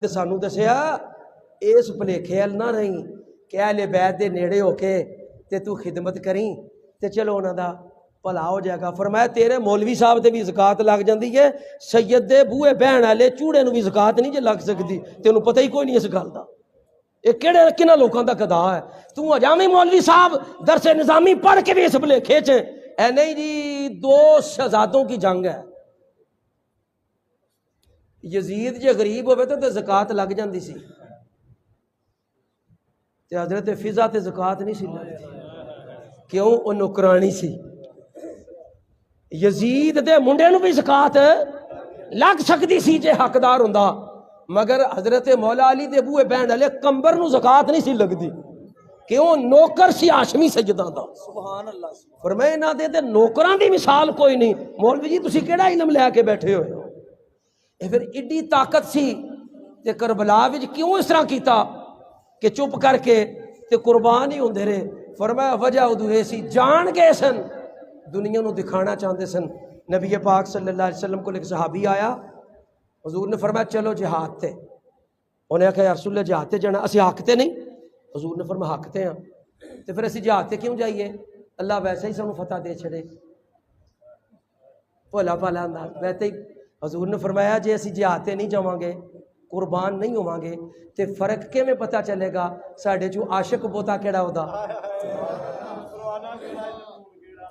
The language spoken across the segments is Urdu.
تے سانو دسیا اس بھلیکھے ال نہ رہی کہ اہل بیت دے نیڑے ہو کے تے تو خدمت کریں تے چلو انہاں دا بھلا ہو جائے گا۔ فرمایا تیرے مولوی صاحب تے بھی زکات لگ جاندی ہے، سید دے بوئے بہن والے چوڑے نو بھی زکات نہیں جے لگ سکتی، تینوں پتہ ہی کوئی نہیں اس گل دا۔ یہ کہڑے کنہ لوکاں دا گدا ہے، تو اجامی مولوی صاحب درس نظامی پڑھ کے بھی اس بھلیکھے چ اے نہیں جی دو شہزادوں کی جنگ ہے، یزید جے غریب ہوئے تو زکات لگ جاندی سی تے حضرت فضا تے زکات نہیں سی لگتی، کیوں؟ وہ نوکرانی سی۔ یزید دے منڈے نو بھی زکات لگ سکتی سی جے حقدار ہوندا، مگر حضرت مولا علی دے بوئے بہن والے کمبر نو زکات نہیں سی لگدی، کیوں؟ نوکر سی ہاشمی سیداں دا۔ سبحان اللہ۔ فرمایا انہاں دے نوکراں دی مثال کوئی نہیں۔ مولوی جی تسی کیڑا علم لے کے بیٹھے ہوئے ہو؟ اے پھر ایڈی طاقت سی تے کربلا وچ کیوں اس طرح کیتا کہ چپ کر کے تے قربان ہی ہوندے رہے؟ فرمایا وجہ ادو اے سی جان گئے سن، دنیا نو دکھانا چاہتے سن۔ نبی پاک صلی اللہ علیہ وسلم کو ایک صحابی آیا، حضور نے فرمایا چلو جہاد تے، انہیں کہا یا رسول اللہ جہاد تے جانا، اسی حق تے نہیں؟ حضور نے فرمایا حق تے ہاں، تے پھر اسی جہاد تے کیوں جائیے؟ اللہ ویسے ہی سانو فتح دے چھڑے، بھلا بھلا انداز ویسے ہی۔ حضور نے فرمایا جے اسی جہاد تے نہیں جاواں گے، قربان نہیں ہوواں گے، تے فرق کیویں پتہ چلے گا ساڈے چوں عاشق بوتا کیڑا ہودا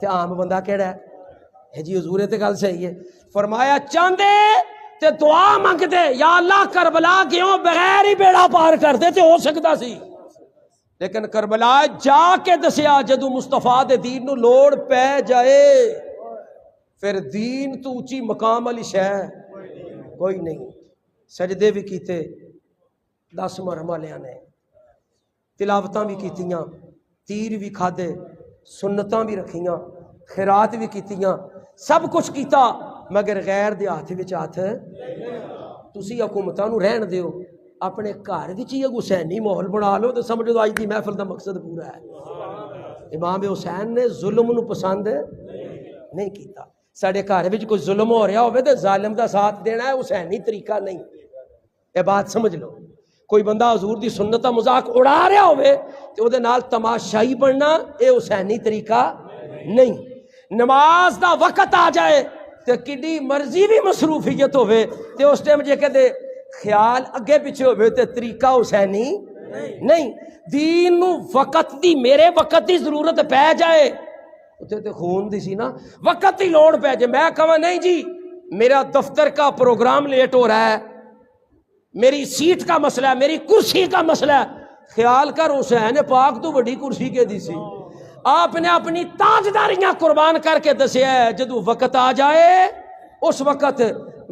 تے عام بندہ کیڑا ہے؟ جی حضور تے گل صحیح ہے۔ فرمایا چاندے تے دعا منگ دے یا اللہ کربلا گیوں بغیر ہی بیڑا پار کر دے تے ہو سکتا سی، لیکن کربلا جا کے دسیا جدو مصطفیٰ دے دین نو لوڑ پہ جائے پھر دین تو اونچی مقام والی شے کوئی نہیں۔ سجدے بھی کیتے 10 مرہم والیاں نے، تلاوتاں بھی کیتیاں، تیر بھی کھادے، سنتاں بھی رکھیاں، خیرات بھی کیتیاں، سب کچھ کیتا، مگر غیر دے ہاتھ وچ ہاتھ تسی حکومتاں نو رہن دیو، اپنے گھر وچ ہی حسینی ماحول بنا لو تو سمجھ لو اج دی محفل دا مقصد پورا ہے۔ امام حسین نے ظلم نو پسند نہیں کیتا۔ ساڈے گھر وچ کوئی ظلم ہو رہا ہوئے تے ظالم دا ساتھ دینا ہے حسینی طریقہ نہیں، یہ بات سمجھ لو۔ کوئی بندہ حضور دی سنت دا مذاق اڑا رہا ہوئے تے او دے نال تماشائی بننا اے حسینی طریقہ نہیں۔ نماز دا وقت آ جائے تے کڈی مرضی بھی مصروفیت ہوئے تے اس ٹائم جے کہتے خیال اگے پیچھے ہوئے تے طریقہ حسینی نہیں۔ دین نو وقت دی میرے وقت دی ضرورت پہ جائے اتنے تے خون دی سی نا، وقت ہی لوڑ پہ جائے، میں کہاں نہیں جی میرا دفتر کا پروگرام لیٹ ہو رہا ہے، میری سیٹ کا مسئلہ ہے، میری کرسی کا مسئلہ ہے، خیال کر حسین پاک تو بڑی کرسی کے دی سی، آپ نے اپنی تاجداریاں قربان کر کے دسیا ہے جدو وقت آ جائے اس وقت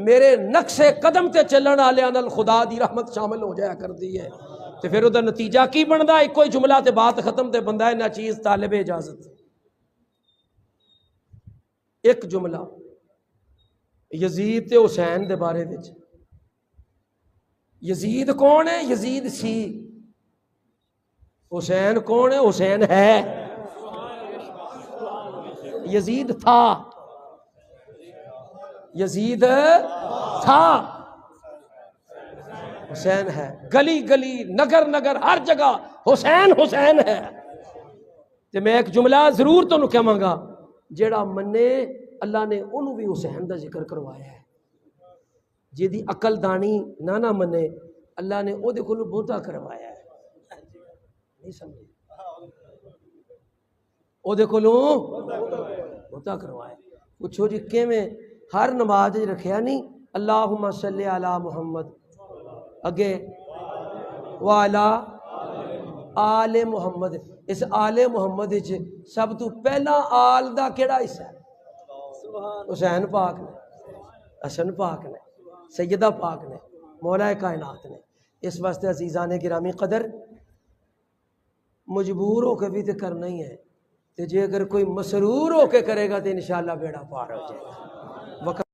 میرے نقش قدم تے چلن والے نال خدا دی رحمت شامل ہو جایا کر دی ہے، تے پھر وہ نتیجہ کی بنتا ہے؟ کوئی جملہ تے بات ختم تے بندہ ہے ناچیز طالب اجازت۔ ایک جملہ یزید تے حسین دے بارے وچ، یزید کون ہے؟ یزید سی۔ حسین کون ہے؟ حسین ہے۔ یزید تھا، یزید تھا، حسین ہے۔ گلی گلی نگر نگر ہر جگہ حسین حسین ہے۔ تے میں ایک جملہ ضرور تو کہاں گا، جیڑا منے اللہ نے انہوں بھی حسین دا ذکر کروایا ہے، جی دی عقل دانی نہ منے اللہ نے او دے کولوں بہتا کروایا ہے، نہیں سمجھے؟ او دے کولوں بہتا کروایا ہے۔ پوچھو جی کیویں؟ ہر نماز رکھیا نہیں اللہم صلی علی محمد، اگے وعلی آل محمد، اس آل محمد سب تو پہلا آل دا کیڑا حصہ ہے؟ حسین پاک نے، حسن پاک نے، سیدہ پاک نے، مولا کائنات نے۔ اس واسطے عزیزان گرامی قدر مجبور ہو کے بھی تو کرنا ہی ہے، تے جے اگر کوئی مسرور ہو کے کرے گا تو انشاءاللہ بیڑا پار ہو جائے گا۔